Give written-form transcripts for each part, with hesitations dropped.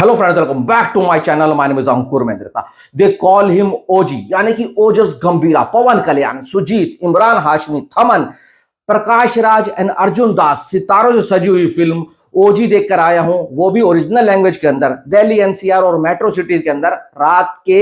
Hello friends, welcome back to my channel. My name is Ankur Mehta. They call him OG, यानी कि Ojas Gambheera, Pawan Kalyan, Sujeeth, Emraan Hashmi, Thaman, Prakash Raj and Arjun Das सितारों से सजी हुई फिल्म ओजी देखकर आया हूं, वो भी ओरिजिनल लैंग्वेज के अंदर। दिल्ली एनसीआर और मेट्रो सिटीज के अंदर रात के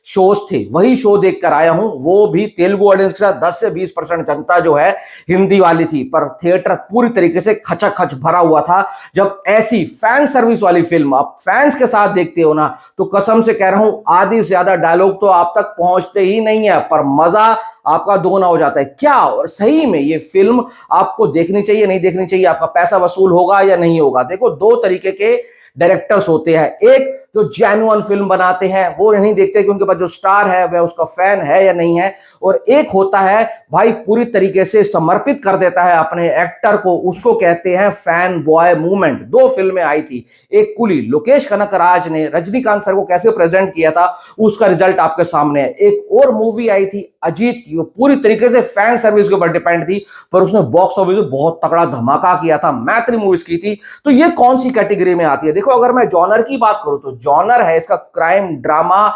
शोज थे, वही शो देखकर आया हूं, वो भी तेलुगु ऑडियंस के साथ। 10 से 20% जनता जो है हिंदी वाली थी, पर थिएटर पूरी तरीके से खचाखच भरा हुआ था। जब ऐसी फैन सर्विस वाली फिल्म आप फैंस के साथ देखते हो ना, तो कसम से कह रहा हूं, आधी से ज्यादा डायलॉग तो आप तक पहुंचते ही नहीं है, पर मजा आपका दोगुना हो जाता है। क्या और सही में ये फिल्म आपको देखनी चाहिए, नहीं देखनी चाहिए, आपका पैसा वसूल होगा या नहीं होगा? देखो, दो तरीके के डायरेक्टर्स होते हैं। एक जो जेन्युइन फिल्म बनाते हैं, वो नहीं देखते कि उनके पास जो स्टार है वह उसका फैन है या नहीं है, और एक होता है भाई पूरी तरीके से समर्पित कर देता है अपने एक्टर को, उसको कहते हैं फैन बॉय मूवमेंट। दो फिल्में आई थी, एक कुली, लोकेश कनकराज ने रजनीकांत सर को कैसे प्रेजेंट किया था, उसका रिजल्ट आपके सामने है। एक और मूवी आई थी अजीत की, वो पूरी तरीके से फैन सर्विस के ऊपर डिपेंड थी, पर उसने बॉक्स ऑफिस में बहुत तगड़ा धमाका किया था। मैत्री मूवीज की थी। तो ये कौन सी कैटेगरी में आती है? देखो, अगर मैं जॉनर की बात करूं तो जॉनर है इसका क्राइम ड्रामा।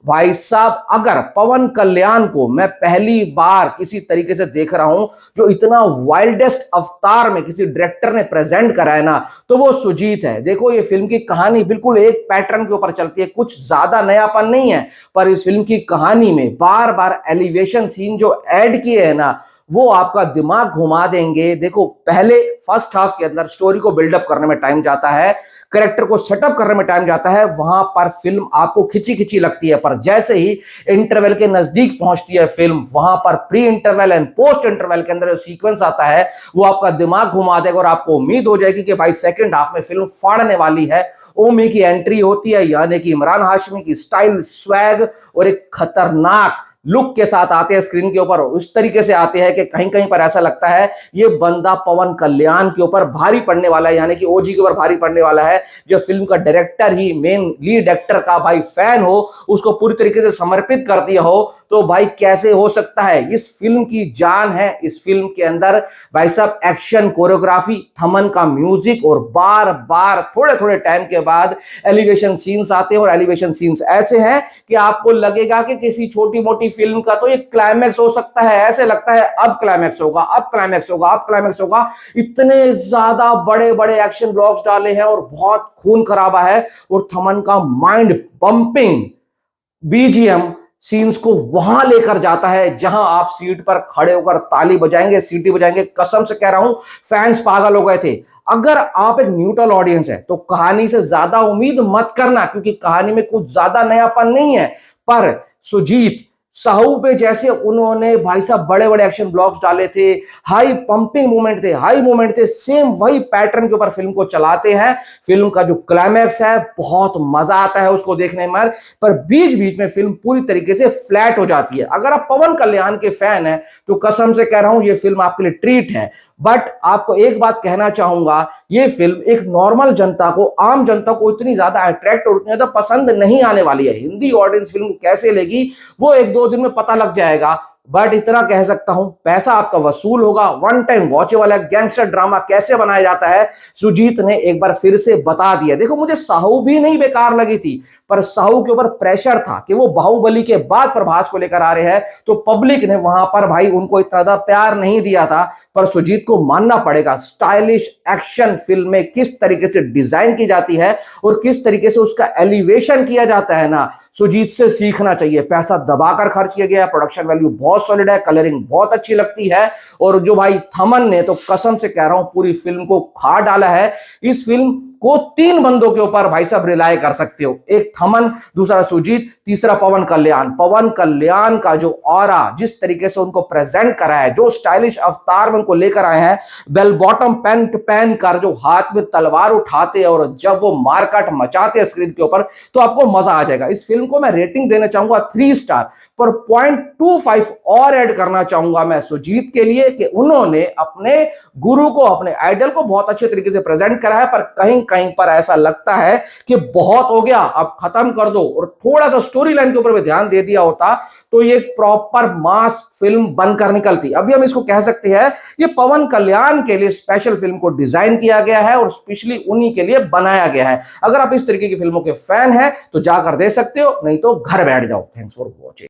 भाई साहब, अगर पवन कल्याण को मैं पहली बार किसी तरीके से देख रहा हूं, जो इतना वाइल्डेस्ट अवतार में किसी डायरेक्टर ने प्रेजेंट करा है ना, तो वो सुजीत है। देखो, ये फिल्म की कहानी बिल्कुल एक पैटर्न के ऊपर चलती है, कुछ ज्यादा नयापन नहीं है, पर इस फिल्म की कहानी में बार बार एलिवेशन सीन जो ऐड किए हैं ना, वो आपका दिमाग घुमा देंगे। देखो, पहले फर्स्ट हाफ के अंदर स्टोरी को बिल्डअप करने में टाइम जाता है, कैरेक्टर को सेटअप करने में टाइम जाता है, वहां पर फिल्म आपको खिंची खिंची लगती है, पर जैसे ही इंटरवल के नजदीक पहुंचती है फिल्म, वहां पर pre interval and post interval के अंदर जो सीक्वेंस आता है, वो आपका दिमाग घुमा देगा और आपको उम्मीद हो जाएगी कि भाई सेकंड हाफ में फिल्म फाड़ने वाली है। ओमी की एंट्री होती है, यानी कि इमरान हाशमी की स्टाइल, स्वैग और एक खतरनाक लुक के साथ आते हैं स्क्रीन के ऊपर। उस तरीके से आते हैं कि कहीं कहीं पर ऐसा लगता है ये बंदा पवन कल्याण के ऊपर भारी पड़ने वाला है, यानी कि ओजी के ऊपर भारी पड़ने वाला है। जो फिल्म का डायरेक्टर ही मेन लीड एक्टर का भाई फैन हो, उसको पूरी तरीके से समर्पित कर दिया हो, तो भाई कैसे हो सकता है? इस फिल्म की जान है इस फिल्म के अंदर भाई साहब एक्शन, कोरियोग्राफी, थमन का म्यूजिक, और बार बार थोड़े थोड़े टाइम के बाद एलिवेशन सीन्स आते हैं, और एलिवेशन सीन्स ऐसे हैं कि आपको लगेगा कि किसी छोटी मोटी फिल्म का तो ये क्लाइमैक्स हो सकता है। ऐसे लगता है अब क्लाइमैक्स होगा, अब क्लाइमैक्स होगा, अब क्लाइमैक्स होगा। इतने ज्यादा बड़े बड़े एक्शन ब्लॉक्स डाले हैं और बहुत खून खराबा है, और थमन का माइंड पंपिंग बीजीएम सीन्स को वहां लेकर जाता है जहां आप सीट पर खड़े होकर ताली बजाएंगे, सीटी बजाएंगे। कसम से कह रहा हूं, फैंस पागल हो गए थे। अगर आप एक न्यूट्रल ऑडियंस है तो कहानी से ज्यादा उम्मीद मत करना, क्योंकि कहानी में कुछ ज्यादा नयापन नहीं है, पर सुजीत साहू पे जैसे उन्होंने भाई साहब बड़े बड़े एक्शन ब्लॉक्स डाले थे, हाई पंपिंग मूवमेंट थे, हाई मूवमेंट थे, सेम वही पैटर्न के ऊपर फिल्म को चलाते हैं। फिल्म का जो क्लाइमैक्स है, बहुत मजा आता है उसको देखने में, पर बीच बीच में फिल्म पूरी तरीके से फ्लैट हो जाती है। अगर आप पवन कल्याण के फैन हैं तो कसम से कह रहा हूं, ये फिल्म आपके लिए ट्रीट है। बट आपको एक बात कहना चाहूंगा, ये फिल्म एक नॉर्मल जनता को, आम जनता को इतनी ज्यादा अट्रैक्ट और उतनी ज्यादा पसंद नहीं आने वाली है। हिंदी ऑडियंस फिल्म को कैसे लेगी वो एक दो दिन में पता लग जाएगा, बट इतना कह सकता हूं, पैसा आपका वसूल होगा। वन टाइम वॉच वाला गैंगस्टर ड्रामा कैसे बनाया जाता है, सुजीत ने एक बार फिर से बता दिया। देखो, मुझे साहू भी नहीं बेकार लगी थी, पर साहू के ऊपर प्रेशर था कि वो बाहुबली के बाद प्रभास को लेकर आ रहे हैं, तो पब्लिक ने वहां पर भाई उनको इतना ज्यादा प्यार नहीं दिया था। पर सुजीत को मानना पड़ेगा, स्टाइलिश एक्शन फिल्म में किस तरीके से डिजाइन की जाती है और किस तरीके से उसका एलिवेशन किया जाता है ना, सुजीत से सीखना चाहिए। पैसा दबाकर खर्च किया गया, प्रोडक्शन वैल्यू बहुत सॉलिड है, कलरिंग बहुत अच्छी लगती है, और जो भाई थमन ने तो कसम से कह रहा हूं पूरी फिल्म को खा डाला है। इस फिल्म को तीन बंदों के ऊपर भाई साहब रिलाय कर सकते हो, एक थमन, दूसरा सुजीत, तीसरा पवन कल्याण। पवन कल्याण का जो ऑरा, जिस तरीके से उनको प्रेजेंट करा है, जो स्टाइलिश अवतार में उनको लेकर आए हैं, बेल बॉटम पैंट पहन कर जो हाथ में तलवार उठाते हैं और जब वो मारकाट मचाते हैं स्क्रीन के ऊपर, तो आपको मजा आ जाएगा। इस फिल्म को मैं रेटिंग देना चाहूंगा 3 स्टार, पर 0.25 और ऐड करना चाहूंगा मैं सुजीत के लिए कि उन्होंने अपने गुरु को, अपने आइडल को बहुत अच्छे तरीके से प्रेजेंट करा है, पर कहीं कहीं पर ऐसा लगता है कि बहुत हो गया, अब खत्म कर दो, और थोड़ा सा स्टोरी लाइन के ऊपर भी ध्यान दे दिया होता तो ये एक प्रॉपर मास फिल्म बनकर निकलती। अभी हम इसको कह सकते हैं ये पवन कल्याण के लिए स्पेशल फिल्म को डिजाइन किया गया है और स्पेशली उन्हीं के लिए बनाया गया है। अगर आप इस तरीके की फिल्मों के फैन हैं तो जाकर दे सकते हो, नहीं तो घर बैठ जाओ। Thanks for watching.